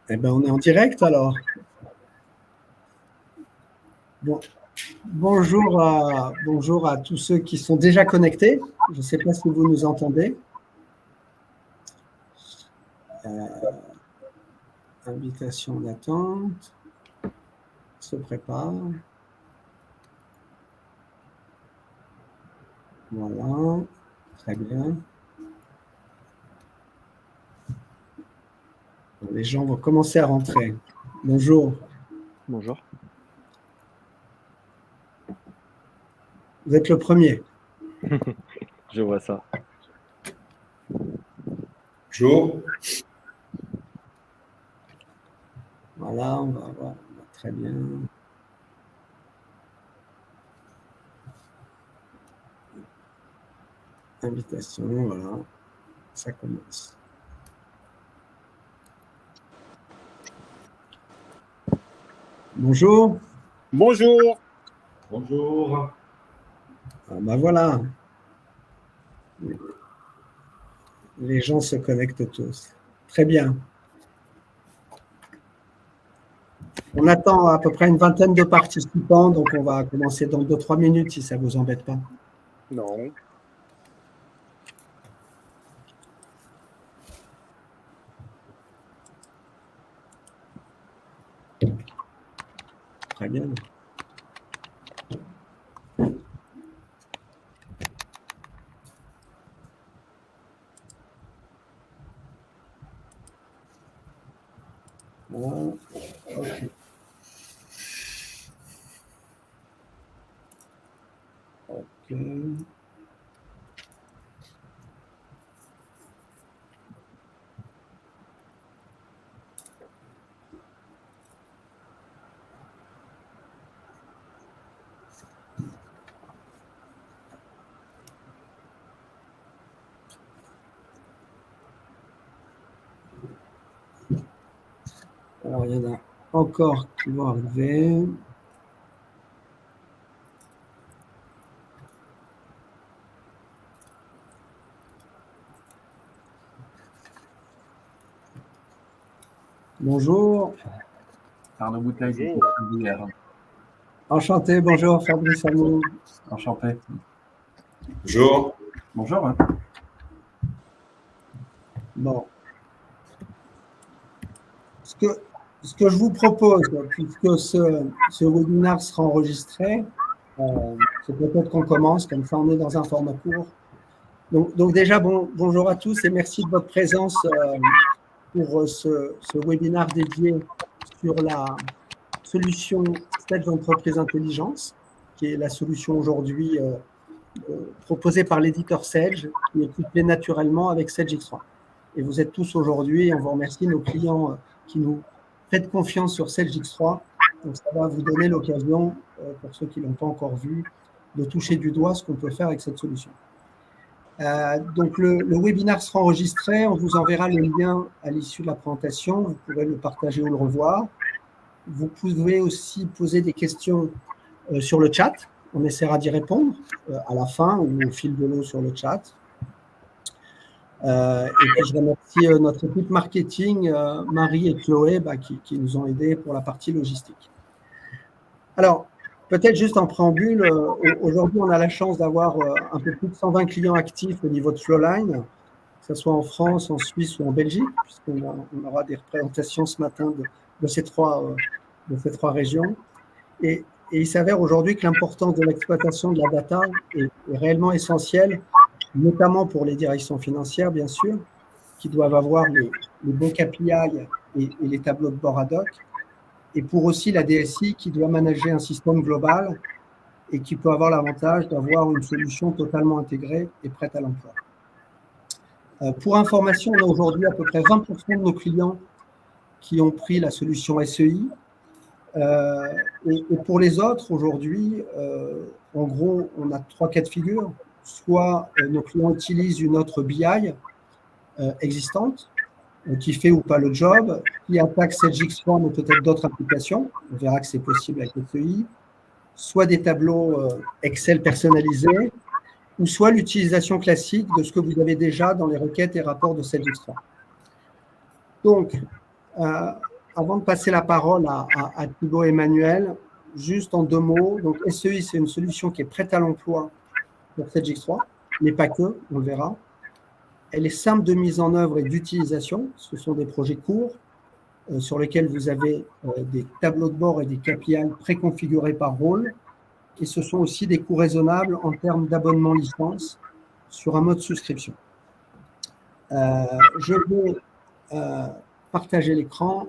Eh bien, on est en direct alors. Bon. Bonjour à tous ceux qui sont déjà connectés. Je ne sais pas si vous nous entendez. Invitation d'attente. Se prépare. Voilà. Très bien. Les gens vont commencer à rentrer. Bonjour. Bonjour. Vous êtes le premier. Je vois ça. Bonjour. Voilà, on va voir. Très bien. Invitation, voilà. Ça commence. Bonjour. Bonjour. Bonjour. Ben voilà. Les gens se connectent tous. Très bien. On attend à peu près une vingtaine de participants, donc on va commencer dans 2-3 minutes si ça ne vous embête pas. Non. Très bien. Voilà. Ok. Ok. Alors, il y en a encore qui vont arriver. Bonjour. Arnaud Bouteille, hier. Enchanté, bonjour Fabrice Amou. Enchanté. Bonjour. Bonjour. Bon. Ce que je vous propose, puisque ce webinaire sera enregistré, c'est peut-être qu'on commence, comme ça on est dans un format court. Donc déjà, bonjour à tous et merci de votre présence pour ce webinaire dédié sur la solution Sedge Entreprise Intelligence, qui est la solution aujourd'hui proposée par l'éditeur Sedge, qui est couplée naturellement avec Sedge X3. Et vous êtes tous aujourd'hui, on vous remercie, nos clients qui nous faites confiance sur Sedge X3. Donc ça va vous donner l'occasion, pour ceux qui ne l'ont pas encore vu, de toucher du doigt ce qu'on peut faire avec cette solution. Donc le webinaire sera enregistré, on vous enverra le lien à l'issue de la présentation, vous pourrez le partager ou le revoir. Vous pouvez aussi poser des questions sur le chat, on essaiera d'y répondre à la fin ou au fil de l'eau sur le chat. Et puis je remercie notre équipe marketing, Marie et Chloé, qui nous ont aidés pour la partie logistique. Alors, peut-être juste en préambule, aujourd'hui, on a la chance d'avoir un peu plus de 120 clients actifs au niveau de Flowline, que ce soit en France, en Suisse ou en Belgique, puisqu'on aura des représentations ce matin de ces trois régions. Et il s'avère aujourd'hui que l'importance de l'exploitation de la data est réellement essentielle, notamment pour les directions financières, bien sûr, qui doivent avoir les bons KPI et les tableaux de bord ad hoc, et pour aussi la DSI qui doit manager un système global et qui peut avoir l'avantage d'avoir une solution totalement intégrée et prête à l'emploi. Pour information, on a aujourd'hui à peu près 20% de nos clients qui ont pris la solution SEI. Et pour les autres, aujourd'hui, en gros, on a 3 cas de figure. Soit nos clients utilisent une autre BI existante, qui fait ou pas le job, qui attaque Sedge X3, mais peut-être d'autres applications. On verra que c'est possible avec SEI. Soit des tableaux Excel personnalisés, ou soit l'utilisation classique de ce que vous avez déjà dans les requêtes et rapports de Sedge X3. Donc, avant de passer la parole à Thibaut et Emmanuel, juste en 2 mots, donc SEI, c'est une solution qui est prête à l'emploi pour Sedgix3, mais pas que, on le verra. Elle est simple de mise en œuvre et d'utilisation. Ce sont des projets courts sur lesquels vous avez des tableaux de bord et des KPI préconfigurés par rôle. Et ce sont aussi des coûts raisonnables en termes d'abonnement licence sur un mode souscription. Je vais partager l'écran.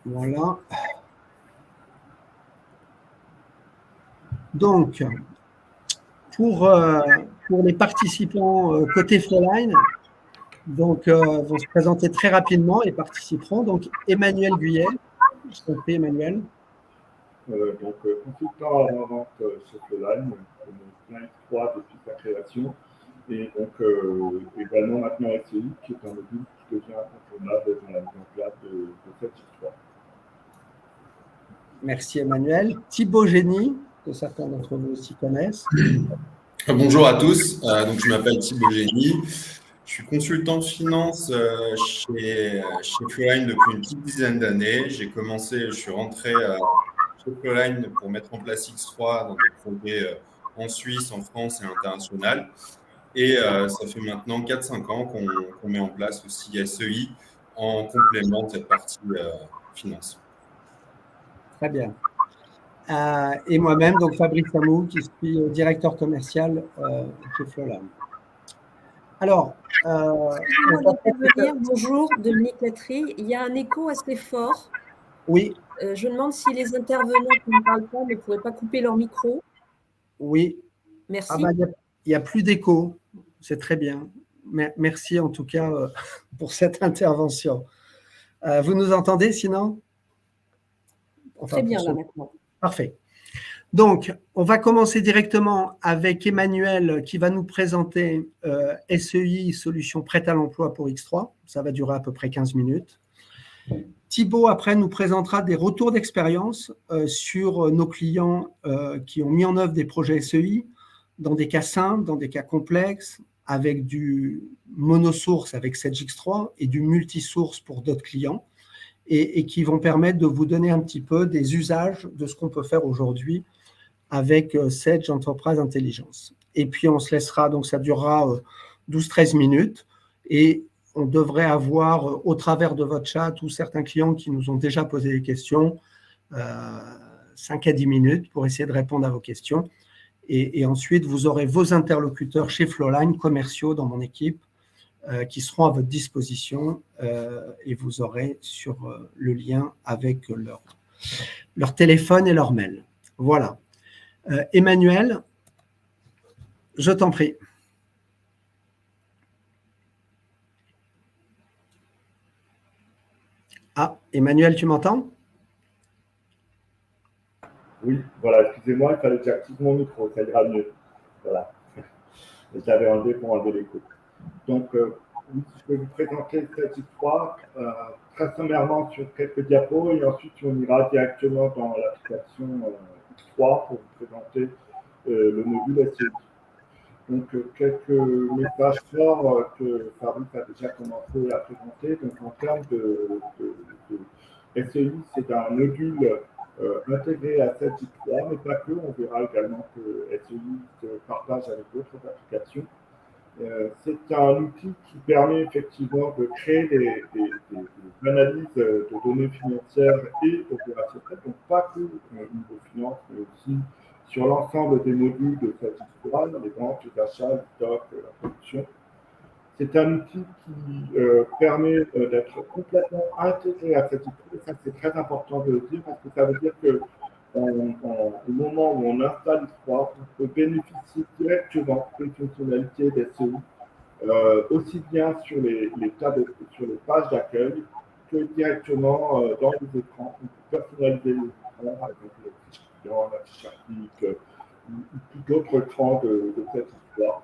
Voilà. Donc, pour les participants côté Flowline, donc, vont se présenter très rapidement et participeront. Donc, Emmanuel Guyet, je t'en prie, Emmanuel. Consultant à vente chez Flowline, Flowline 3 depuis sa création, et donc également maintenant SEI, qui est un module qui devient incontournable dans la mise en place de cette histoire. Merci Emmanuel. Thibaut Génie, que certains d'entre vous aussi connaissent. Bonjour à tous, donc je m'appelle Thibaut Génie. Je suis consultant finance chez Flowline depuis une petite dizaine d'années. Je suis rentré chez Flowline pour mettre en place X3 dans des projets en Suisse, en France et international. Et ça fait maintenant 4-5 ans qu'on met en place aussi SEI en complément de cette partie finance. Très bien. Et moi-même, donc Fabrice Amou, qui suis directeur commercial chez Flowline. Alors, bonjour, Dominique Latry. Il y a un écho assez fort. Oui. Je me demande si les intervenants qui ne parlent pas ne pourraient pas couper leur micro. Oui. Merci. Il n'y a plus d'écho. C'est très bien. Merci en tout cas pour cette intervention. Vous nous entendez sinon? Très bien là maintenant. Parfait. Donc, on va commencer directement avec Emmanuel qui va nous présenter SEI, solution prête à l'emploi pour X3. Ça va durer à peu près 15 minutes. Thibaut, après, nous présentera des retours d'expérience sur nos clients qui ont mis en œuvre des projets SEI dans des cas simples, dans des cas complexes, avec du monosource avec Sedgix3 et du multisource pour d'autres clients, et qui vont permettre de vous donner un petit peu des usages de ce qu'on peut faire aujourd'hui avec Sedge Enterprise Intelligence. Et puis, on se laissera, donc ça durera 12-13 minutes, et on devrait avoir, au travers de votre chat, ou certains clients qui nous ont déjà posé des questions, 5 à 10 minutes pour essayer de répondre à vos questions. Et ensuite, vous aurez vos interlocuteurs chez Flowline, commerciaux dans mon équipe, qui seront à votre disposition, et vous aurez sur le lien avec leur téléphone et leur mail. Voilà. Emmanuel, je t'en prie. Ah, Emmanuel, tu m'entends? Oui, voilà, excusez-moi, il fallait que j'active mon micro, ça ira mieux. Voilà. Je l'avais enlevé pour enlever l'écho. Donc, je vais vous présenter cette histoire très sommairement sur quelques diapos, et ensuite on ira directement dans l'application X3 pour vous présenter le module SEI. Donc, quelques messages forts que Fabrice a déjà commencé à présenter. Donc, en termes de SEI, c'est un module intégré à Sedgix3, mais pas que. On verra également que SEI se partage avec d'autres applications. C'est un outil qui permet effectivement de créer des analyses de données financières et opérationnelles, donc pas que au niveau finance, mais aussi sur l'ensemble des modules de Sedgix3, les ventes, les achats, le stock, la production. C'est un outil qui permet d'être complètement intégré à Sedgix3, et ça c'est très important de le dire, parce que ça veut dire que au moment où on installe X3, on peut bénéficier directement des fonctionnalités des SEI, aussi bien sur les pages d'accueil que directement dans les écrans. On peut personnaliser les écrans avec les fiches clients, la fiche article ou d'autres écrans de cette histoire.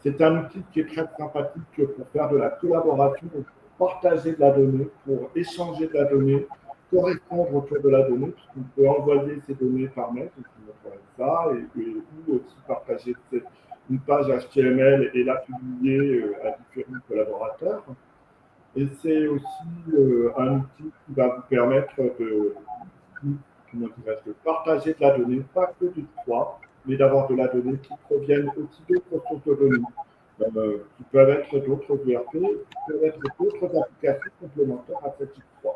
C'est un outil qui est très sympathique pour faire de la collaboration, pour partager de la donnée, pour échanger de la donnée, correspondre autour de la donnée, puisqu'on peut envoyer ces données par mail, ça, ou aussi partager une page HTML et la publier à différents collaborateurs. Et c'est aussi un outil qui va vous permettre de partager de la donnée, pas que du 3, mais d'avoir de la donnée qui proviennent aussi d'autres sources de données, qui peuvent être d'autres ERP, qui peuvent être d'autres applications complémentaires à cette X3.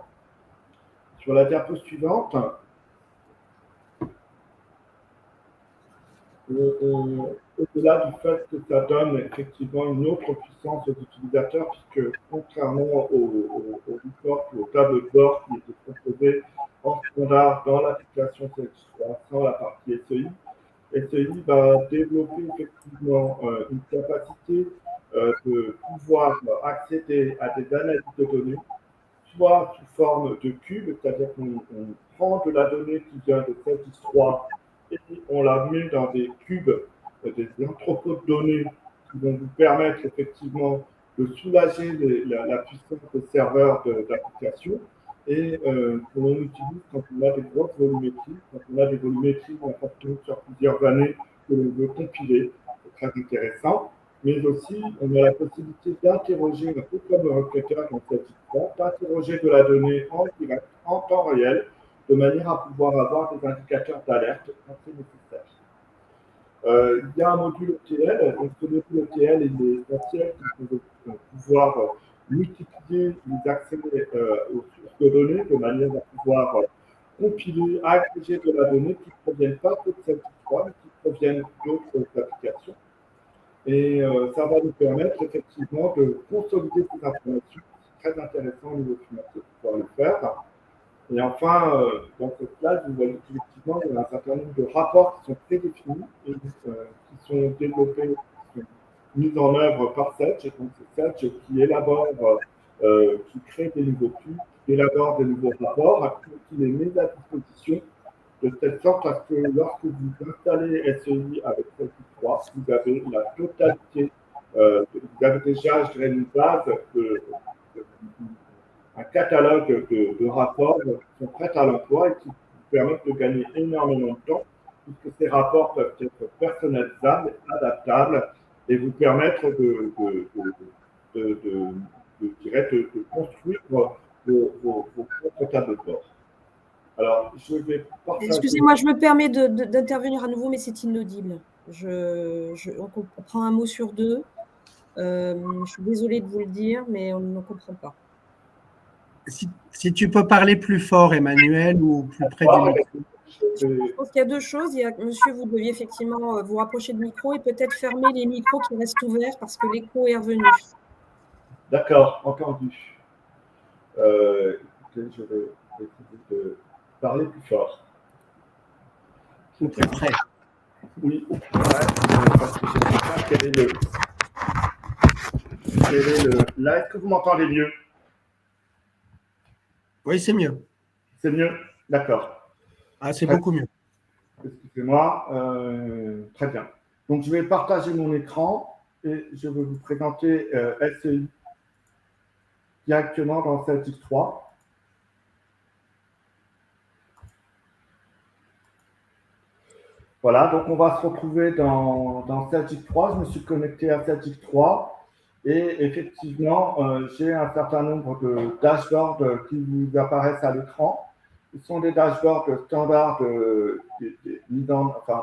Sur la diapo suivante, au-delà du fait que ça donne effectivement une autre puissance aux utilisateurs, puisque contrairement au report ou au tableau de bord qui était proposé en standard dans l'application CX3 sans la partie SEI, SEI va développer effectivement une capacité de pouvoir accéder à des analyses de données, soit sous forme de cube, c'est-à-dire qu'on prend de la donnée qui vient de CX3 et on la met dans des cubes, des entrepôts de données qui vont vous permettre effectivement de soulager la puissance des serveurs d'application et que l'on utilise quand on a des grosses volumétries, quand on a des volumétries importantes sur plusieurs années que l'on veut compiler. C'est très intéressant. Mais aussi, on a la possibilité d'interroger, un peu comme un recruteur dans cette histoire, d'interroger de la donnée en direct, en temps réel, de manière à pouvoir avoir des indicateurs d'alerte quand c'est nécessaire. Il y a un module ETL, donc ce module ETL est essentiel pour pouvoir multiplier les accès aux sources de données de manière à pouvoir compiler, agréger de la donnée qui ne proviennent pas que de cette histoire, mais qui proviennent d'autres applications. Et ça va nous permettre effectivement de consolider ces informations. C'est très intéressant au niveau financier de pouvoir le faire. Et enfin, dans cette slide, vous voyez qu'effectivement, il y a un certain nombre de rapports qui sont prédéfinis et qui sont développés, qui sont mis en œuvre par Sedge. Et donc, c'est Sedge qui élabore, qui crée des nouveaux cubes, qui élabore des nouveaux rapports, qui les met à disposition de telle sorte à ce que lorsque vous installez SEI avec SEI3, vous avez la totalité, vous avez déjà, je dirais, une base, un catalogue de rapports qui sont prêts à l'emploi et qui vous permettent de gagner énormément de temps, puisque ces rapports peuvent être personnalisables, adaptables et vous permettre de construire vos propres tableaux de bord. Alors, je vais partager... Excusez-moi, je me permets d'intervenir à nouveau, mais c'est inaudible. On comprend un mot sur deux. Je suis désolée de vous le dire, mais on ne comprend pas. Si tu peux parler plus fort, Emmanuel, ou plus près du micro. Je pense qu'il y a deux choses. Monsieur, vous deviez effectivement vous rapprocher du micro et peut-être fermer les micros qui restent ouverts parce que l'écho est revenu. D'accord, entendu. Écoutez, je vais essayer de parler plus fort. Au plus près. Oui, au plus près, parce que je ne sais pas quel est le... Là, est-ce que vous m'entendez mieux? Oui, c'est mieux. C'est mieux? D'accord. Ah, c'est beaucoup mieux. Excusez-moi. Très bien. Donc, je vais partager mon écran et je vais vous présenter SEI directement dans Celtic 3. Voilà, donc on va se retrouver dans Celtic 3. Je me suis connecté à Celtic 3 et effectivement, j'ai un certain nombre de dashboards qui vous apparaissent à l'écran. Ce sont des dashboards standards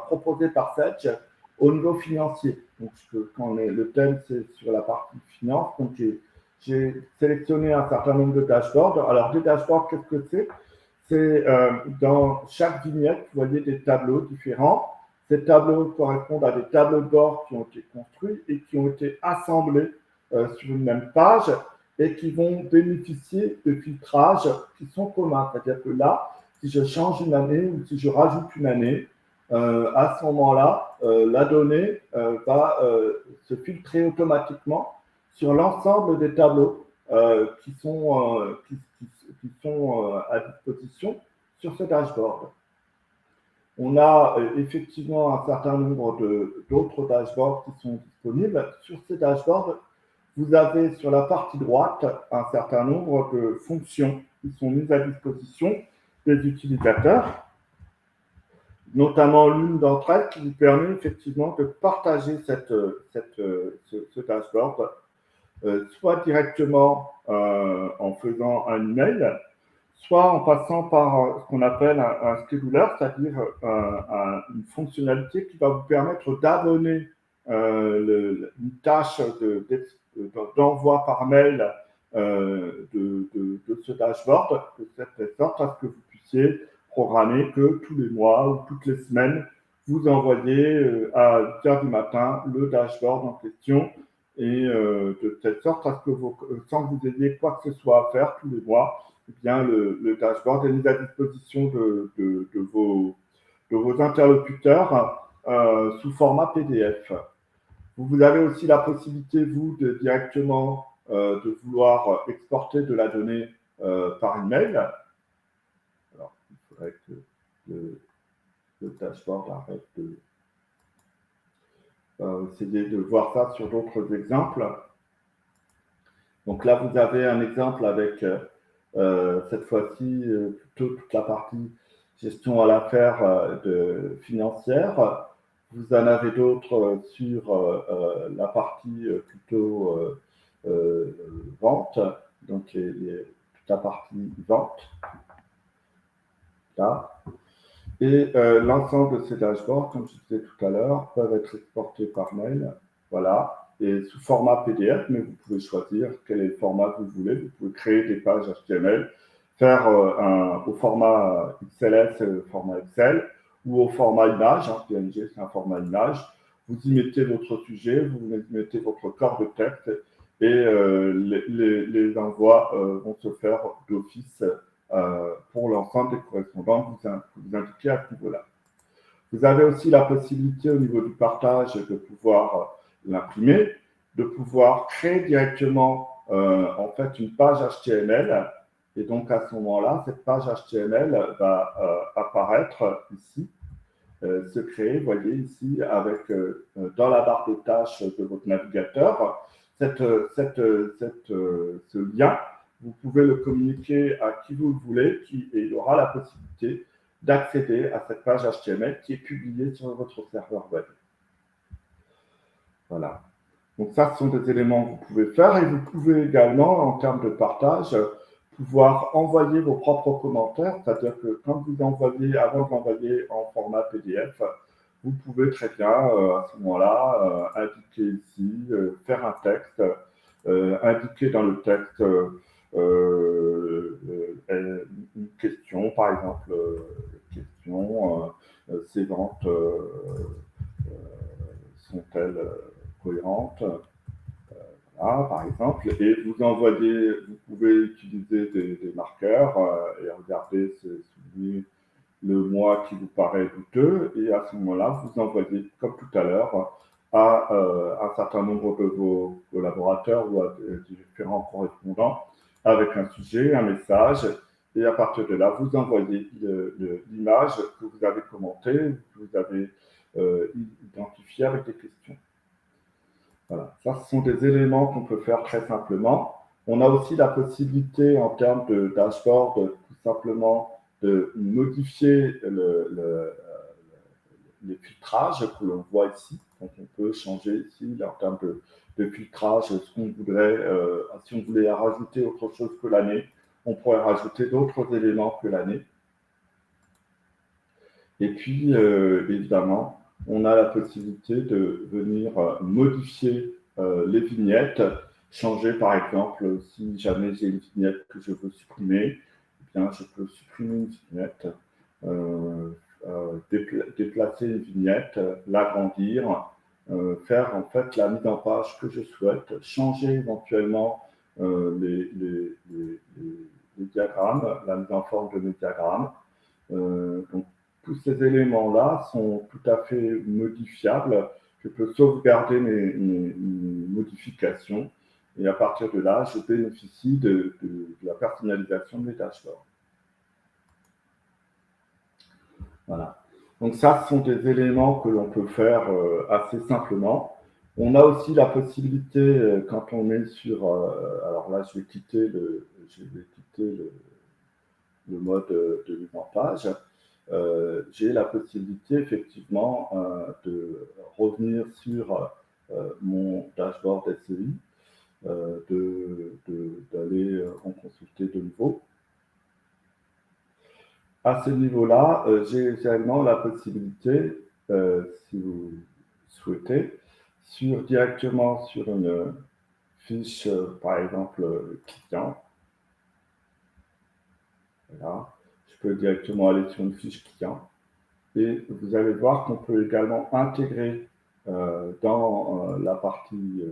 proposés par Sedge au niveau financier. Donc, quand le thème, c'est sur la partie finance. Donc, j'ai sélectionné un certain nombre de dashboards. Alors, des dashboards, qu'est-ce que c'est? C'est dans chaque vignette, vous voyez des tableaux différents. Ces tableaux correspondent à des tableaux de bord qui ont été construits et qui ont été assemblés sur une même page et qui vont bénéficier de filtrages qui sont communs. C'est-à-dire que là, si je change une année ou si je rajoute une année, à ce moment-là, la donnée va se filtrer automatiquement sur l'ensemble des tableaux qui sont à disposition sur ce dashboard. On a effectivement un certain nombre d'autres dashboards qui sont disponibles. Sur ces dashboards, vous avez sur la partie droite un certain nombre de fonctions qui sont mises à disposition des utilisateurs. notamment l'une d'entre elles qui vous permet effectivement de partager ce dashboard, soit directement en faisant un email, soit en passant par ce qu'on appelle un scheduler, c'est-à-dire une fonctionnalité qui va vous permettre d'abonner une tâche d'envoi par mail de ce dashboard, de cette sorte à ce que vous puissiez programmer que tous les mois ou toutes les semaines, vous envoyez à 8h du matin le dashboard en question et de telle sorte à ce que sans que vous ayez quoi que ce soit à faire tous les mois, eh bien, le dashboard est mis à disposition de vos interlocuteurs sous format PDF. Vous avez aussi la possibilité, vous, directement de vouloir exporter de la donnée par email. Alors, il faudrait que le dashboard arrête de essayer de voir ça sur d'autres exemples. Donc là, vous avez un exemple avec cette fois-ci plutôt toute la partie gestion à l'affaire financière. Vous en avez d'autres sur la partie plutôt vente, donc toute la partie vente. Là. Et l'ensemble de ces dashboards, comme je disais tout à l'heure, peuvent être exportés par mail, voilà, et sous format PDF, mais vous pouvez choisir quel est le format que vous voulez. Vous pouvez créer des pages HTML, faire au format XLS, le format Excel, ou au format image, PNG, c'est un format image. Vous y mettez votre sujet, vous y mettez votre corps de texte, et les envois vont se faire d'office pour l'ensemble des correspondants que vous indiquez à ce niveau-là. Vous avez aussi la possibilité au niveau du partage de pouvoir l'imprimer, de pouvoir créer directement en fait une page HTML. Et donc à ce moment-là, cette page HTML va apparaître ici, se créer, vous voyez ici, avec dans la barre de tâches de votre navigateur, ce lien. Vous pouvez le communiquer à qui vous le voulez et il aura la possibilité d'accéder à cette page HTML qui est publiée sur votre serveur web. Voilà. Donc ça, ce sont des éléments que vous pouvez faire et vous pouvez également, en termes de partage, pouvoir envoyer vos propres commentaires, c'est-à-dire que quand vous envoyez, avant d'envoyer en format PDF, vous pouvez très bien, à ce moment-là, indiquer ici, faire un texte, indiquer dans le texte une question, par exemple, question, ces ventes sont-elles cohérentes, voilà, par exemple, et vous pouvez utiliser des marqueurs et regarder, souligner le mois qui vous paraît douteux, et à ce moment-là, vous envoyez, comme tout à l'heure, à un certain nombre de vos collaborateurs ou à différents correspondants avec un sujet, un message, et à partir de là, vous envoyez l'image que vous avez commentée, que vous avez identifiée avec des questions. Voilà, ça, ce sont des éléments qu'on peut faire très simplement. On a aussi la possibilité, en termes de dashboard, tout simplement de modifier les filtrages que l'on voit ici. Donc, on peut changer ici, en termes de filtrage, ce qu'on voudrait, si on voulait rajouter autre chose que l'année, on pourrait rajouter d'autres éléments que l'année. Et puis, évidemment, on a la possibilité de venir modifier les vignettes, changer par exemple, si jamais j'ai une vignette que je veux supprimer, eh bien, je peux supprimer une vignette, déplacer une vignette, l'agrandir, faire en fait la mise en page que je souhaite, changer éventuellement les diagrammes, la mise en forme de mes diagrammes. Donc, tous ces éléments-là sont tout à fait modifiables. Je peux sauvegarder mes modifications et à partir de là, je bénéficie de la personnalisation de mes dashboards. Voilà. Donc ça, ce sont des éléments que l'on peut faire assez simplement. On a aussi la possibilité, quand on est sur... alors là, je vais quitter le mode de mise en page. j'ai la possibilité effectivement de revenir sur mon dashboard SEI, d'aller en consulter de nouveau. À ce niveau-là, j'ai également la possibilité, si vous souhaitez, directement sur une fiche, par exemple, client. Voilà. Je peux directement aller sur une fiche client. Et vous allez voir qu'on peut également intégrer dans la partie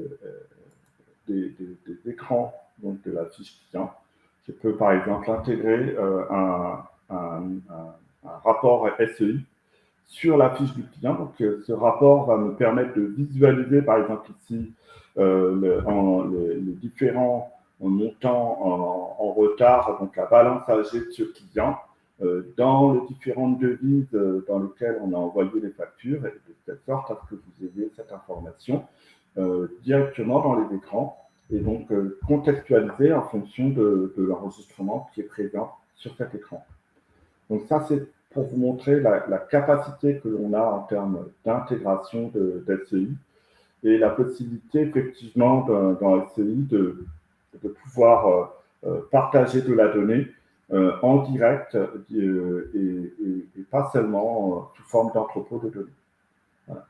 des écrans donc de la fiche client. Je peux par exemple intégrer un rapport SEI sur la fiche du client. Donc, ce rapport va me permettre de visualiser, par exemple ici, les différents montants en retard, donc la balance âgée de ce client, dans les différentes devises dans lesquelles on a envoyé les factures, et de telle sorte à ce que vous ayez cette information directement dans les écrans, et donc contextualisée en fonction de l'enregistrement qui est présent sur cet écran. Donc ça, c'est pour vous montrer la capacité que l'on a en termes d'intégration d'SEI et la possibilité effectivement dans SEI de pouvoir partager de la donnée en direct et pas seulement sous forme d'entrepôt de données. Voilà.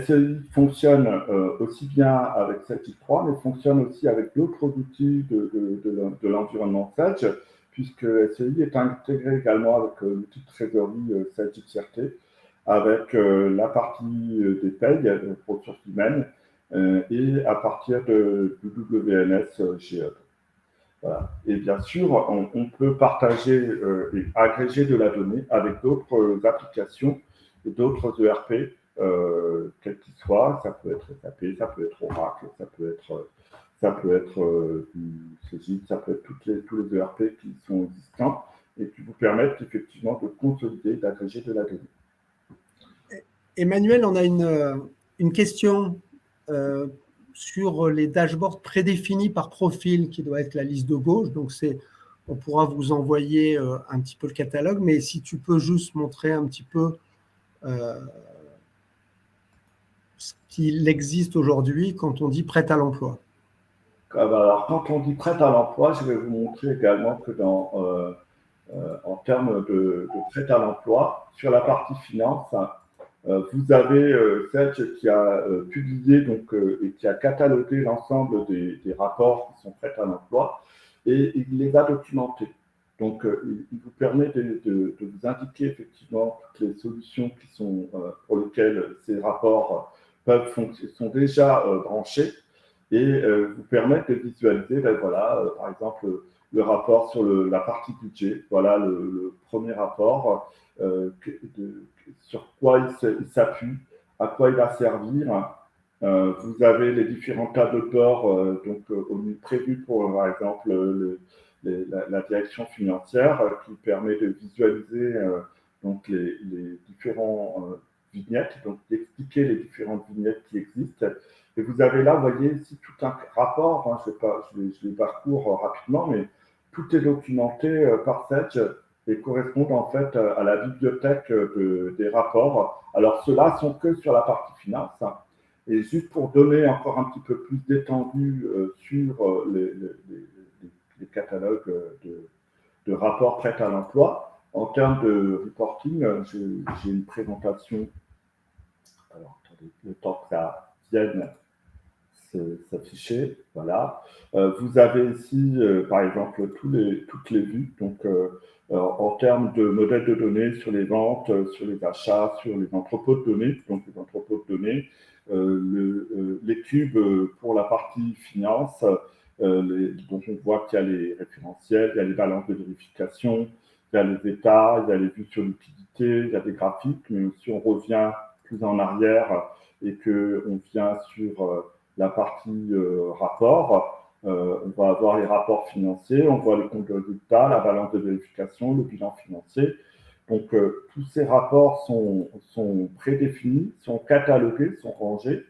SEI fonctionne aussi bien avec Sage-X3, mais fonctionne aussi avec d'autres outils de l'environnement Sage, puisque SEI est intégré également avec l'outil de trésorerie Sage-XRT, avec la partie des payes, de ressources humaines, et à partir de WNS Geode. Voilà. Et bien sûr, on peut partager et agréger de la donnée avec d'autres applications et d'autres ERP, quels qu'ils soient. Ça peut être SAP, ça peut être Oracle, ça peut être du Cegid, ça peut être tous les ERP qui sont existants et qui vous permettent effectivement de consolider, d'agréger de la donnée. Emmanuel, on a une question sur les dashboards prédéfinis par profil, qui doit être la liste de gauche. Donc, on pourra vous envoyer un petit peu le catalogue, mais si tu peux juste montrer un petit peu ce qu'il existe aujourd'hui quand on dit prêt à l'emploi. Alors, quand on dit prêt à l'emploi, je vais vous montrer également que en termes de prêt à l'emploi, sur la partie finance, vous avez Sage qui a publié donc, et qui a catalogué l'ensemble des rapports qui sont prêts à l'emploi et il les a documentés. Donc, il vous permet de vous indiquer effectivement toutes les solutions qui sont, pour lesquelles ces rapports sont déjà branchés et vous permettent de visualiser, voilà, par exemple, le rapport sur la partie budget. Voilà le premier rapport, sur quoi il s'appuie, à quoi il va servir. Vous avez les différents tableaux de bord prévus pour, par exemple, la direction financière qui permet de visualiser donc les différents vignettes, donc d'expliquer les différentes vignettes qui existent. Et vous avez là, vous voyez ici tout un rapport, hein, je les parcours rapidement, mais tout est documenté par Sage et correspond en fait à la bibliothèque des rapports. Alors ceux-là sont que sur la partie finance. Hein. Et juste pour donner encore un petit peu plus d'étendue sur les catalogues de rapports prêts à l'emploi, en termes de reporting, j'ai une présentation. Alors, attendez, le temps que ça vienne s'afficher. Voilà. Vous avez ici, par exemple, toutes les vues. Donc, en termes de modèles de données sur les ventes, sur les achats, sur les entrepôts de données, donc les entrepôts de données, les cubes pour la partie finance, donc on voit qu'il y a les référentiels, il y a les balances de vérification, il y a les états, il y a les vues sur liquidité, il y a des graphiques, mais si on revient plus en arrière et qu'on vient sur la partie rapport, on va avoir les rapports financiers, on voit les comptes de résultats, la balance de vérification, le bilan financier. Donc, tous ces rapports sont prédéfinis, sont catalogués, sont rangés.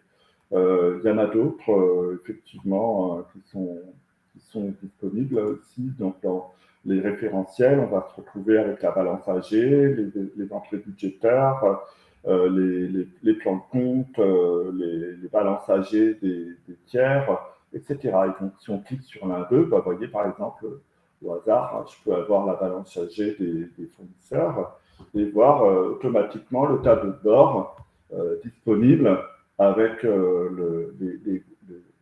Il y en a d'autres, effectivement, qui sont disponibles aussi. Donc, les référentiels, on va se retrouver avec la balance AG, les entrées budgétaires, les plans de compte, les balances AG des tiers, etc. Et donc, si on clique sur l'un d'eux, vous voyez par exemple, au hasard, je peux avoir la balance AG des fournisseurs et voir automatiquement le tableau de bord disponible avec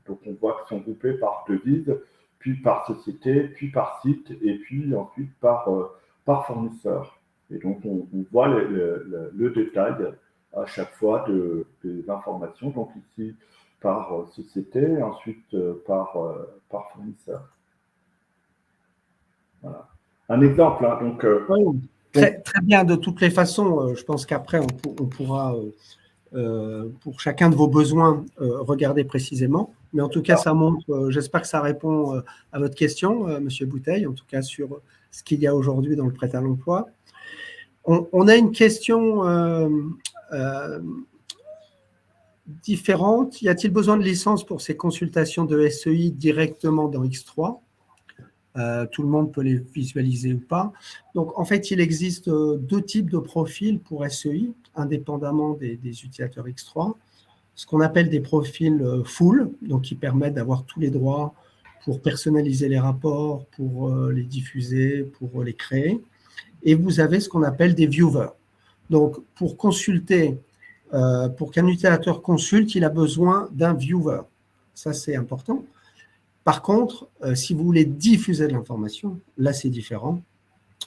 donc on voit qu'ils sont groupés par devise, puis par société, puis par site, et puis ensuite par fournisseur. Et donc, on voit le détail à chaque fois des informations. Donc, ici, par société, ensuite par fournisseur. Voilà. Un exemple. Hein, donc, oui, très bien. De toutes les façons, je pense qu'après, on pourra, pour chacun de vos besoins, regarder précisément. Mais en tout cas, ça montre, j'espère que ça répond à votre question, Monsieur Bouteille, en tout cas sur ce qu'il y a aujourd'hui dans le prêt à l'emploi. On a une question différente. Y a-t-il besoin de licence pour ces consultations de SEI directement dans X3 ? Tout le monde peut les visualiser ou pas. Donc, en fait, il existe deux types de profils pour SEI, indépendamment des utilisateurs X3. Ce qu'on appelle des profils full, donc qui permettent d'avoir tous les droits pour personnaliser les rapports, pour les diffuser, pour les créer. Et vous avez ce qu'on appelle des viewers. Donc, pour consulter, pour qu'un utilisateur consulte, il a besoin d'un viewer. Ça, c'est important. Par contre, si vous voulez diffuser de l'information, là, c'est différent.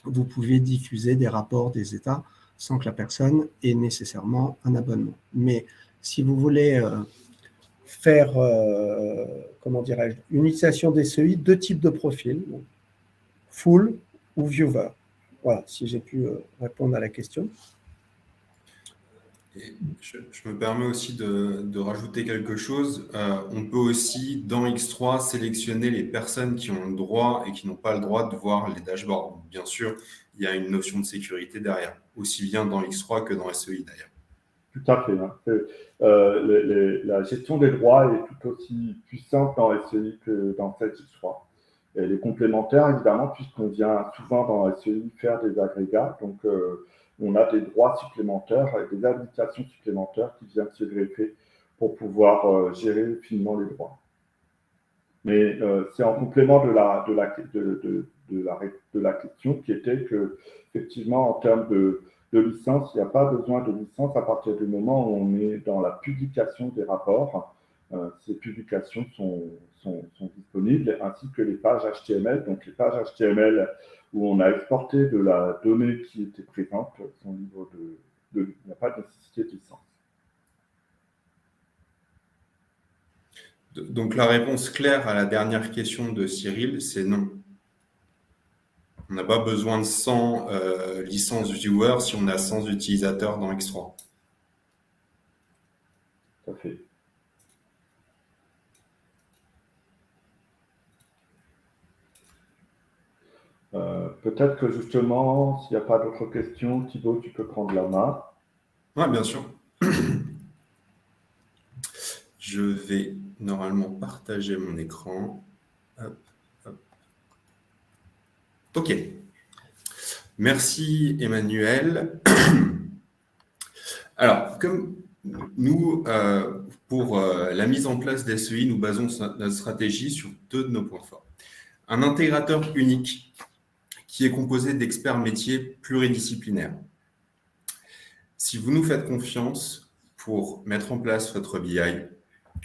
Vous pouvez diffuser des rapports, des états, sans que la personne ait nécessairement un abonnement. Mais si vous voulez faire, comment dirais-je, une utilisation des SEI, deux types de profils, full ou viewer. Voilà, si j'ai pu répondre à la question. Et je me permets aussi de rajouter quelque chose. On peut aussi, dans X3, sélectionner les personnes qui ont le droit et qui n'ont pas le droit de voir les dashboards. Bien sûr, il y a une notion de sécurité derrière, aussi bien dans X3 que dans SEI d'ailleurs. Tout à fait. Hein. La gestion des droits est tout aussi puissante dans SEI que dans X3. Elle est complémentaire, évidemment, puisqu'on vient souvent dans SEI faire des agrégats. Donc, on a des droits supplémentaires et des habilitations supplémentaires qui viennent se greffer pour pouvoir gérer finement les droits. Mais c'est en complément de la question qui était que, effectivement, en termes de licence, il n'y a pas besoin de licence à partir du moment où on est dans la publication des rapports. Ces publications sont disponibles, ainsi que les pages HTML. Donc, les pages HTML où on a exporté de la donnée qui était présente sont libres il n'y a pas de nécessité de licence. Donc, la réponse claire à la dernière question de Cyril, c'est non. On n'a pas besoin de 100 licences viewers si on a 100 utilisateurs dans X3. Tout à fait. Peut-être que justement, s'il n'y a pas d'autres questions, Thibaut, tu peux prendre la main. Oui, bien sûr. Je vais normalement partager mon écran. Hop, hop. OK. Merci Emmanuel. Alors, comme nous, pour la mise en place d'SEI, nous basons notre stratégie sur deux de nos points forts. Un intégrateur unique qui est composé d'experts métiers pluridisciplinaires. Si vous nous faites confiance pour mettre en place votre BI,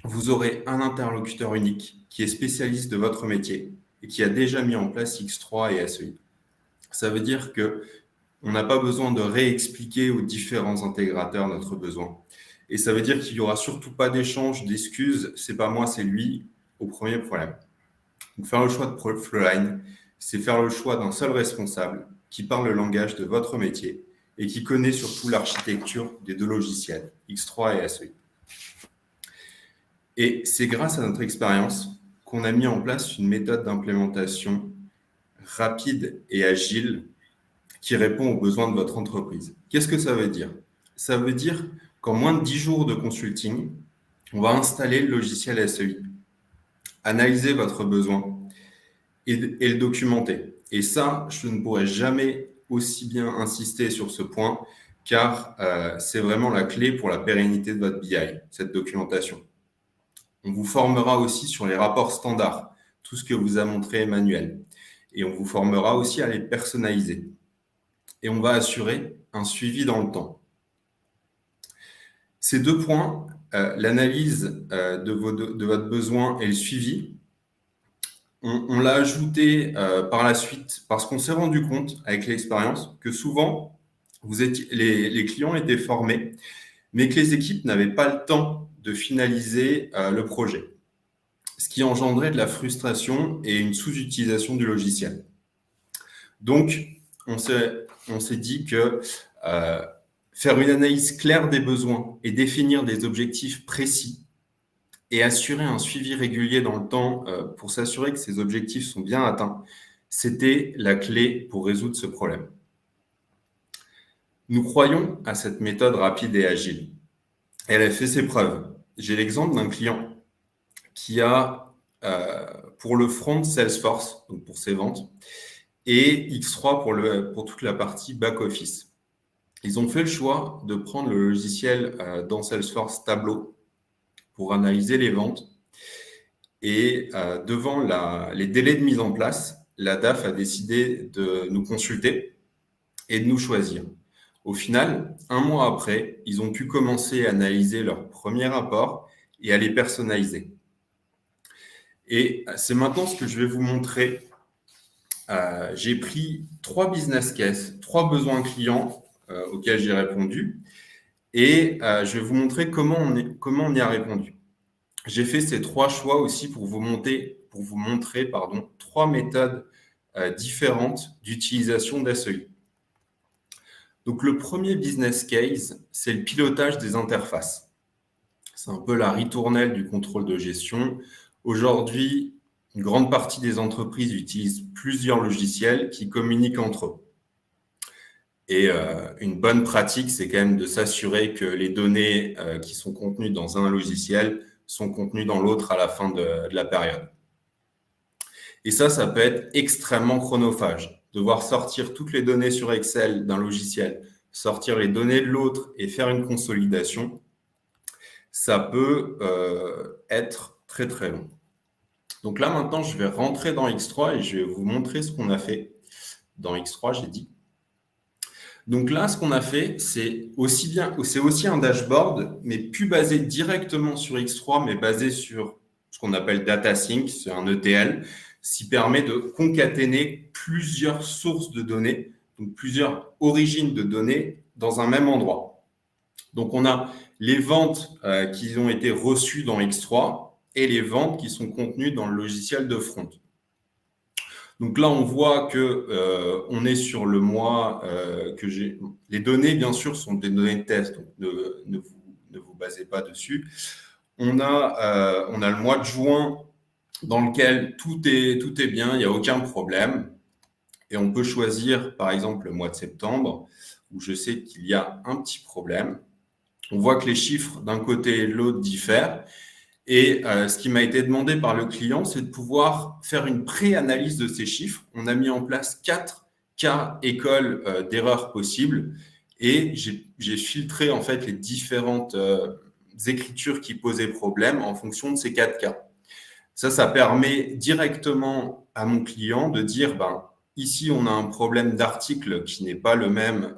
vous aurez un interlocuteur unique qui est spécialiste de votre métier et qui a déjà mis en place X3 et SEI. Ça veut dire qu'on n'a pas besoin de réexpliquer aux différents intégrateurs notre besoin. Et ça veut dire qu'il n'y aura surtout pas d'échange d'excuses, c'est pas moi, c'est lui, au premier problème. Donc, faire le choix de Flowline, c'est faire le choix d'un seul responsable qui parle le langage de votre métier et qui connaît surtout l'architecture des deux logiciels, X3 et SEI. Et c'est grâce à notre expérience qu'on a mis en place une méthode d'implémentation rapide et agile qui répond aux besoins de votre entreprise. Qu'est-ce que ça veut dire ? Ça veut dire qu'en moins de 10 jours de consulting, on va installer le logiciel SEI, analyser votre besoin et le documenter. Et ça, je ne pourrais jamais aussi bien insister sur ce point, car c'est vraiment la clé pour la pérennité de votre BI, cette documentation. On vous formera aussi sur les rapports standards, tout ce que vous a montré Emmanuel. Et on vous formera aussi à les personnaliser. Et on va assurer un suivi dans le temps. Ces 2 points, l'analyse de votre besoin et le suivi, on l'a ajouté par la suite parce qu'on s'est rendu compte avec l'expérience que souvent, les clients étaient formés, mais que les équipes n'avaient pas le temps de finaliser le projet, ce qui engendrait de la frustration et une sous-utilisation du logiciel. Donc, on s'est dit que faire une analyse claire des besoins et définir des objectifs précis et assurer un suivi régulier dans le temps pour s'assurer que ces objectifs sont bien atteints, c'était la clé pour résoudre ce problème. Nous croyons à cette méthode rapide et agile. Elle a fait ses preuves. J'ai l'exemple d'un client qui a, pour le front Salesforce, donc pour ses ventes, et X3 pour toute la partie back-office. Ils ont fait le choix de prendre le logiciel dans Salesforce Tableau pour analyser les ventes. Et devant les délais de mise en place, la DAF a décidé de nous consulter et de nous choisir. Au final, 1 mois après, ils ont pu commencer à analyser leur premier rapport et à les personnaliser. Et c'est maintenant ce que je vais vous montrer. J'ai pris 3 business cases, 3 besoins clients auxquels j'ai répondu et je vais vous montrer comment on y a répondu. J'ai fait ces 3 choix aussi pour vous montrer 3 méthodes différentes d'utilisation d'SEI. Donc, le premier business case, c'est le pilotage des interfaces. C'est un peu la ritournelle du contrôle de gestion. Aujourd'hui, une grande partie des entreprises utilisent plusieurs logiciels qui communiquent entre eux. Et une bonne pratique, c'est quand même de s'assurer que les données qui sont contenues dans un logiciel sont contenues dans l'autre à la fin de la période. Et ça peut être extrêmement chronophage. Devoir sortir toutes les données sur Excel d'un logiciel, sortir les données de l'autre et faire une consolidation, ça peut être très très long. Donc là maintenant, je vais rentrer dans X3 et je vais vous montrer ce qu'on a fait dans X3, j'ai dit. Donc là, ce qu'on a fait, c'est aussi un dashboard, mais plus basé directement sur X3, mais basé sur ce qu'on appelle Data Sync, c'est un ETL, qui permet de concaténer plusieurs sources de données, donc plusieurs origines de données dans un même endroit. Donc, on a les ventes qui ont été reçues dans X3 et les ventes qui sont contenues dans le logiciel de front. Donc là, on voit que on est sur le mois que j'ai. Les données, bien sûr, sont des données de test, donc ne vous basez pas dessus. On a le mois de juin dans lequel tout est bien, il n'y a aucun problème. Et on peut choisir, par exemple, le mois de septembre, où je sais qu'il y a un petit problème. On voit que les chiffres d'un côté et de l'autre diffèrent. Et ce qui m'a été demandé par le client, c'est de pouvoir faire une pré-analyse de ces chiffres. On a mis en place 4 cas écoles d'erreurs possibles et j'ai filtré en fait les différentes écritures qui posaient problème en fonction de ces 4 cas. Ça permet directement à mon client de dire, ici, on a un problème d'article qui n'est pas le même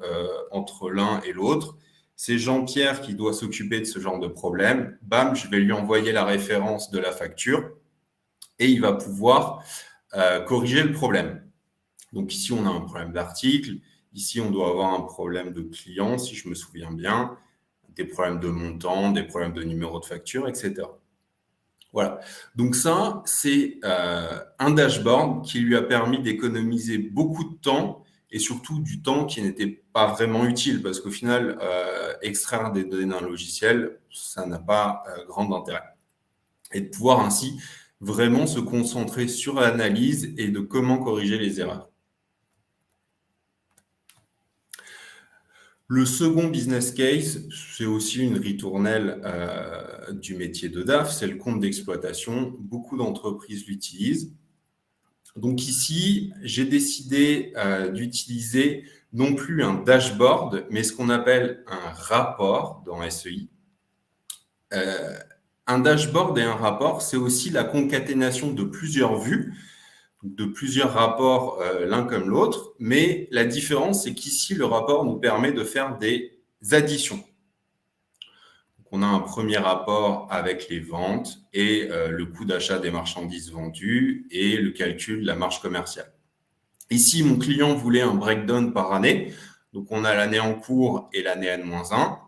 entre l'un et l'autre. C'est Jean-Pierre qui doit s'occuper de ce genre de problème. Bam, je vais lui envoyer la référence de la facture et il va pouvoir corriger le problème. Donc ici, on a un problème d'article. Ici, on doit avoir un problème de client, si je me souviens bien, des problèmes de montant, des problèmes de numéro de facture, etc. Voilà. Donc ça, c'est un dashboard qui lui a permis d'économiser beaucoup de temps et surtout du temps qui n'était pas vraiment utile parce qu'au final, extraire des données d'un logiciel, ça n'a pas grand intérêt. Et de pouvoir ainsi vraiment se concentrer sur l'analyse et de comment corriger les erreurs. Le second business case, c'est aussi une ritournelle du métier de DAF, c'est le compte d'exploitation. Beaucoup d'entreprises l'utilisent. Donc ici, j'ai décidé d'utiliser non plus un dashboard, mais ce qu'on appelle un rapport dans SEI. Un dashboard et un rapport, c'est aussi la concaténation de plusieurs vues, de plusieurs rapports l'un comme l'autre, mais la différence, c'est qu'ici, le rapport nous permet de faire des additions. Donc, on a un premier rapport avec les ventes et le coût d'achat des marchandises vendues et le calcul de la marge commerciale. Ici, mon client voulait un breakdown par année, donc on a l'année en cours et l'année N-1.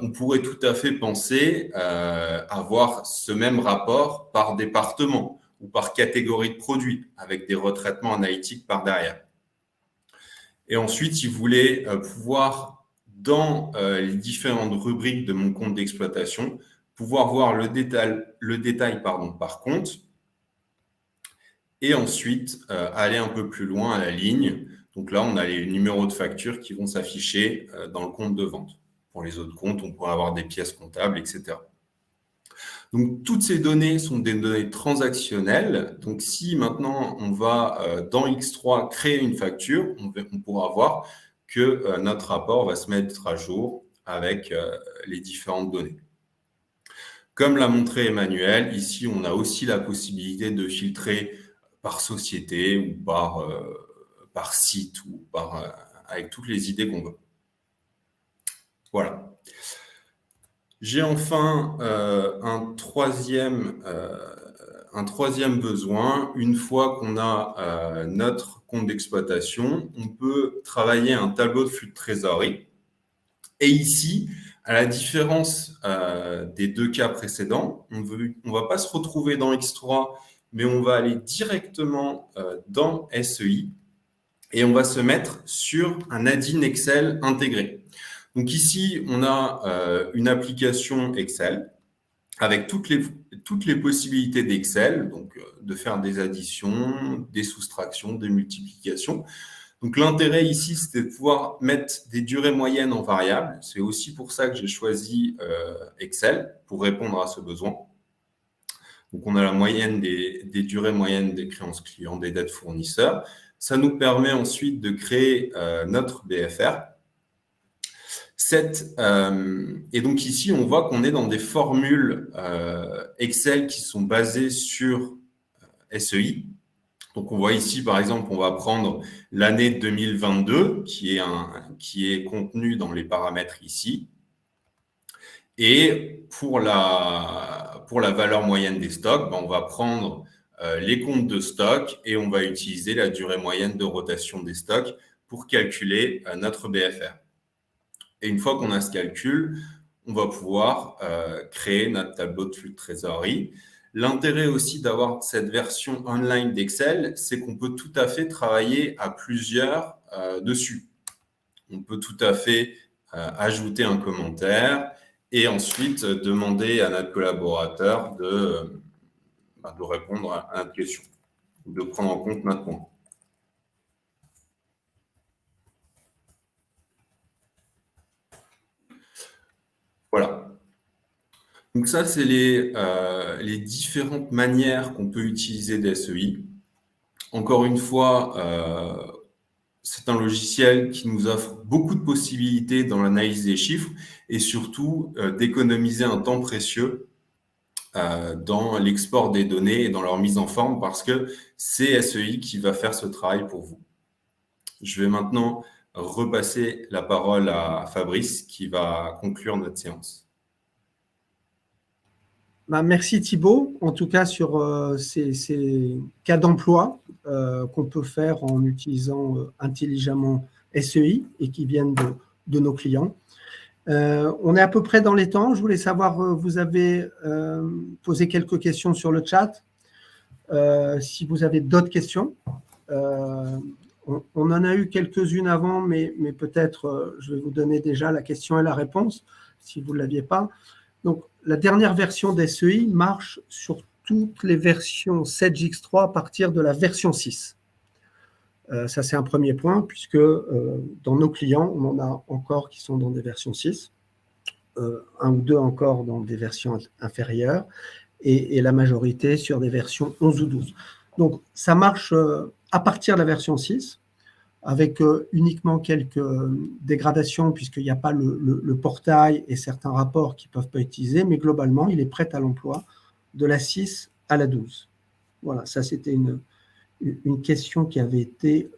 On pourrait tout à fait penser avoir ce même rapport par département ou par catégorie de produits avec des retraitements analytiques par derrière. Et ensuite, il voulait pouvoir, dans les différentes rubriques de mon compte d'exploitation, pouvoir voir le détail par compte et ensuite aller un peu plus loin à la ligne. Donc là, on a les numéros de facture qui vont s'afficher dans le compte de vente. Pour les autres comptes, on pourrait avoir des pièces comptables, etc. Donc, toutes ces données sont des données transactionnelles. Donc, si maintenant, on va dans X3 créer une facture, on pourra voir que notre rapport va se mettre à jour avec les différentes données. Comme l'a montré Emmanuel, ici, on a aussi la possibilité de filtrer par société ou par site ou avec toutes les idées qu'on veut. Voilà. J'ai enfin un troisième besoin. Une fois qu'on a notre compte d'exploitation, on peut travailler un tableau de flux de trésorerie. Et ici, à la différence des deux cas précédents, on ne va pas se retrouver dans X3, mais on va aller directement dans SEI et on va se mettre sur un add-in Excel intégré. Donc ici, on a une application Excel avec toutes les possibilités d'Excel, donc de faire des additions, des soustractions, des multiplications. Donc l'intérêt ici, c'était de pouvoir mettre des durées moyennes en variables. C'est aussi pour ça que j'ai choisi Excel, pour répondre à ce besoin. Donc on a la moyenne des durées moyennes des créances clients, des dettes fournisseurs. Ça nous permet ensuite de créer notre BFR. Et donc ici, on voit qu'on est dans des formules Excel qui sont basées sur SEI. Donc on voit ici, par exemple, on va prendre l'année 2022 qui est contenue dans les paramètres ici. Et pour la valeur moyenne des stocks, on va prendre les comptes de stock et on va utiliser la durée moyenne de rotation des stocks pour calculer notre BFR. Et une fois qu'on a ce calcul, on va pouvoir créer notre tableau de flux de trésorerie. L'intérêt aussi d'avoir cette version online d'Excel, c'est qu'on peut tout à fait travailler à plusieurs dessus. On peut tout à fait ajouter un commentaire et ensuite demander à notre collaborateur de répondre à notre question, de prendre en compte notre point. Voilà. Donc ça, c'est les différentes manières qu'on peut utiliser des SEI. Encore une fois, c'est un logiciel qui nous offre beaucoup de possibilités dans l'analyse des chiffres et surtout d'économiser un temps précieux dans l'export des données et dans leur mise en forme parce que c'est SEI qui va faire ce travail pour vous. Je vais maintenant repasser la parole à Fabrice qui va conclure notre séance. Merci Thibaut, en tout cas sur ces cas d'emploi qu'on peut faire en utilisant intelligemment SEI et qui viennent de nos clients. On est à peu près dans les temps. Je voulais savoir, vous avez posé quelques questions sur le chat. Si vous avez d'autres questions, on en a eu quelques-unes avant, mais peut-être je vais vous donner déjà la question et la réponse, si vous ne l'aviez pas. Donc, la dernière version d'SEI marche sur toutes les versions 7X3 à partir de la version 6. Ça, c'est un premier point, puisque dans nos clients, on en a encore qui sont dans des versions 6, un ou deux encore dans des versions inférieures, et la majorité sur des versions 11 ou 12. Donc, ça marche à partir de la version 6, avec uniquement quelques dégradations, puisqu'il n'y a pas le portail et certains rapports qui ne peuvent pas utiliser, mais globalement, il est prêt à l'emploi de la 6 à la 12. Voilà, ça c'était une question qui avait été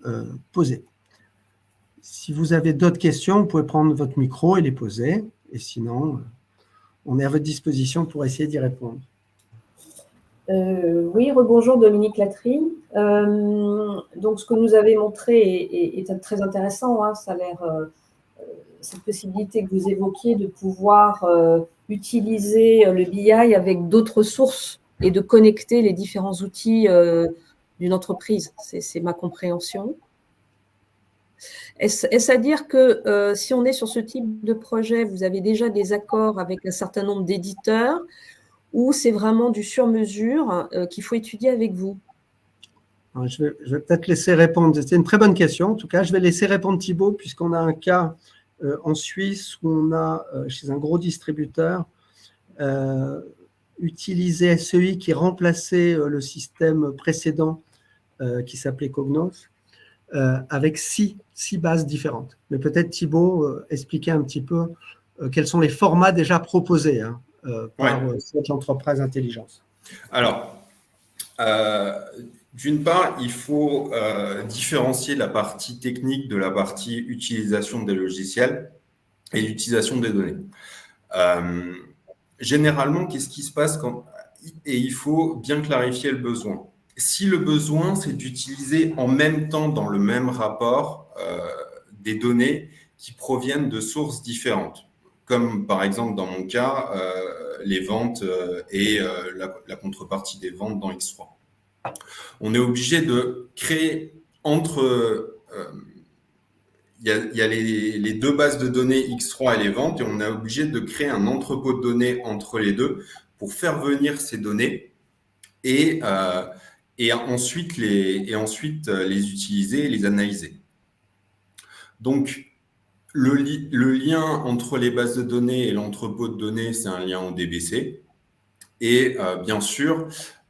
posée. Si vous avez d'autres questions, vous pouvez prendre votre micro et les poser, et sinon, on est à votre disposition pour essayer d'y répondre. Oui, rebonjour Dominique Latry. Donc, ce que nous avez montré est très intéressant. Hein, ça a l'air, cette possibilité que vous évoquiez de pouvoir utiliser le BI avec d'autres sources et de connecter les différents outils d'une entreprise. C'est ma compréhension. Est-ce à dire que si on est sur ce type de projet, vous avez déjà des accords avec un certain nombre d'éditeurs ou c'est vraiment du sur-mesure qu'il faut étudier avec vous? Alors, je vais peut-être laisser répondre. C'est une très bonne question. En tout cas, je vais laisser répondre Thibaut, puisqu'on a un cas en Suisse où on a, chez un gros distributeur, utilisé SEI qui remplaçait le système précédent qui s'appelait Cognos, avec six bases différentes. Mais peut-être Thibaut, expliquer un petit peu quels sont les formats déjà proposés par cette entreprise intelligence. Alors, d'une part, il faut différencier la partie technique de la partie utilisation des logiciels et l'utilisation des données. Généralement, qu'est-ce qui se passe et il faut bien clarifier le besoin. Si le besoin, c'est d'utiliser en même temps, dans le même rapport, des données qui proviennent de sources différentes, comme par exemple dans mon cas, les ventes et la contrepartie des ventes dans X3. On est obligé de créer entre... il y a les deux bases de données X3 et les ventes, et on est obligé de créer un entrepôt de données entre les deux pour faire venir ces données et ensuite les utiliser et les analyser. Donc, le lien entre les bases de données et l'entrepôt de données, c'est un lien au DBC. Et bien sûr,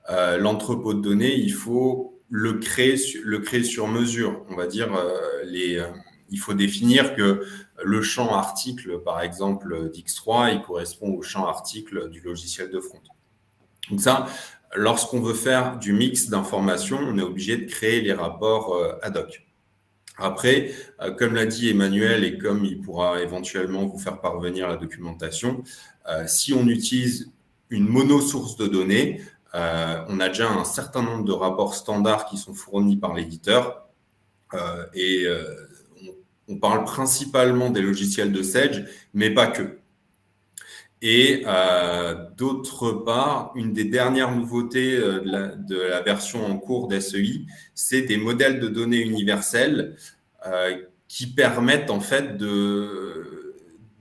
l'entrepôt de données, il faut le créer sur mesure. On va dire, il faut définir que le champ article, par exemple, d'X3, il correspond au champ article du logiciel de front. Donc ça, lorsqu'on veut faire du mix d'informations, on est obligé de créer les rapports ad hoc. Après, comme l'a dit Emmanuel et comme il pourra éventuellement vous faire parvenir la documentation, si on utilise une monosource de données, on a déjà un certain nombre de rapports standards qui sont fournis par l'éditeur et on parle principalement des logiciels de Sage, mais pas que. Et d'autre part, une des dernières nouveautés de la version en cours d'SEI, c'est des modèles de données universels qui permettent en fait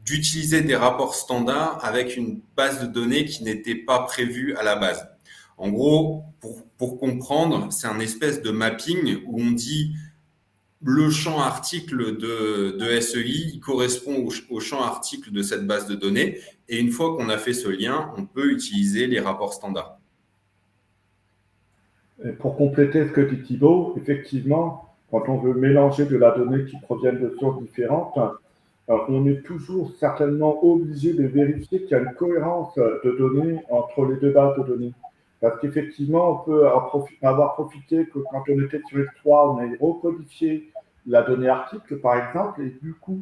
d'utiliser des rapports standards avec une base de données qui n'était pas prévue à la base. En gros, pour comprendre, c'est un espèce de mapping où on dit le champ article de SEI correspond au champ article de cette base de données. Et une fois qu'on a fait ce lien, on peut utiliser les rapports standards. Et pour compléter ce que dit Thibaut, effectivement, quand on veut mélanger de la donnée qui proviennent de sources différentes, on est toujours certainement obligé de vérifier qu'il y a une cohérence de données entre les deux bases de données. Parce qu'effectivement, on peut avoir profité que quand on était sur X3, on a recodifié la donnée article, par exemple, et du coup,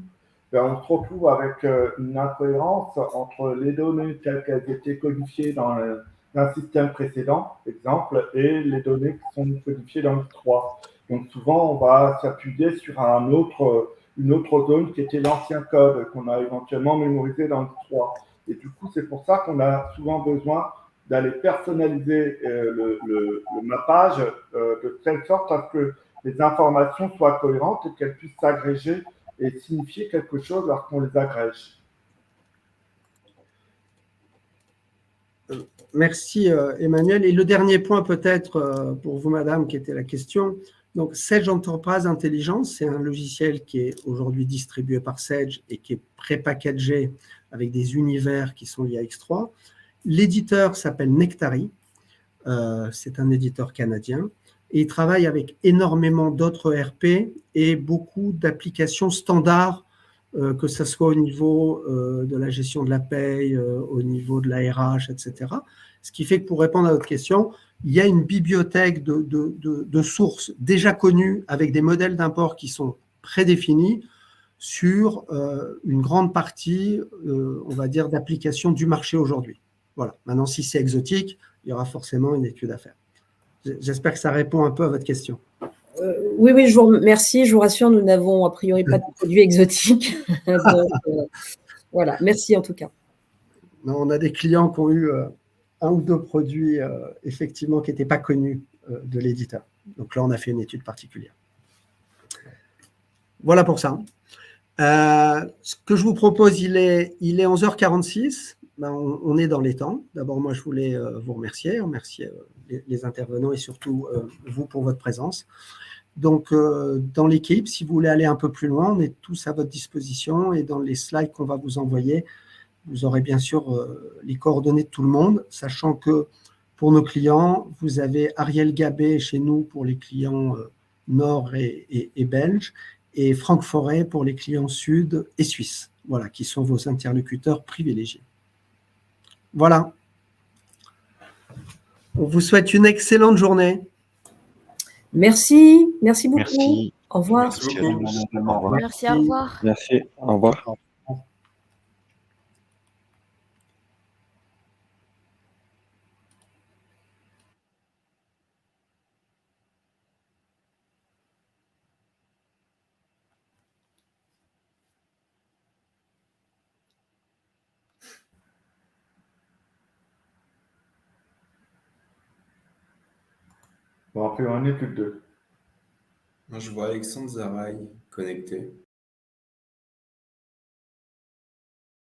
on se retrouve avec une incohérence entre les données telles qu'elles étaient codifiées dans un système précédent, exemple, et les données qui sont codifiées dans X3. Donc souvent, on va s'appuyer sur une autre zone qui était l'ancien code qu'on a éventuellement mémorisé dans X3. Et du coup, c'est pour ça qu'on a souvent besoin d'aller personnaliser le mappage de telle sorte à ce que les informations soient cohérentes et qu'elles puissent s'agréger et signifier quelque chose lorsqu'on les agrège. Merci Emmanuel. Et le dernier point peut-être pour vous, madame, qui était la question. Donc, Sage Enterprise Intelligence, c'est un logiciel qui est aujourd'hui distribué par Sage et qui est pré-packagé avec des univers qui sont liés à X3. L'éditeur s'appelle Nectari. C'est un éditeur canadien. et ils travaillent avec énormément d'autres ERP et beaucoup d'applications standards, que ce soit au niveau de la gestion de la paye, au niveau de la RH, etc. Ce qui fait que pour répondre à votre question, il y a une bibliothèque de sources déjà connues avec des modèles d'import qui sont prédéfinis sur une grande partie, on va dire, d'applications du marché aujourd'hui. Voilà. Maintenant, si c'est exotique, il y aura forcément une étude à faire. J'espère que ça répond un peu à votre question. Oui, je vous remercie. Je vous rassure, nous n'avons a priori pas de produits exotiques. Donc, voilà, merci en tout cas. Non, on a des clients qui ont eu un ou deux produits effectivement qui n'étaient pas connus de l'éditeur. Donc là, on a fait une étude particulière. Voilà pour ça. Ce que je vous propose, il est 11h46. Ben, on est dans les temps. D'abord, moi, je voulais vous remercier les intervenants et surtout vous pour votre présence. Donc, dans l'équipe, si vous voulez aller un peu plus loin, on est tous à votre disposition et dans les slides qu'on va vous envoyer, vous aurez bien sûr les coordonnées de tout le monde, sachant que pour nos clients, vous avez Ariel Gabé chez nous pour les clients nord et belges et Franck Forêt pour les clients sud et suisses, voilà, qui sont vos interlocuteurs privilégiés. Voilà. On vous souhaite une excellente journée. Merci beaucoup. Merci. Au revoir. Merci beaucoup. Merci, au revoir. Merci. Au revoir. Bon, après, on n'est plus que deux. Moi, je vois Alexandre Zaraï connecté.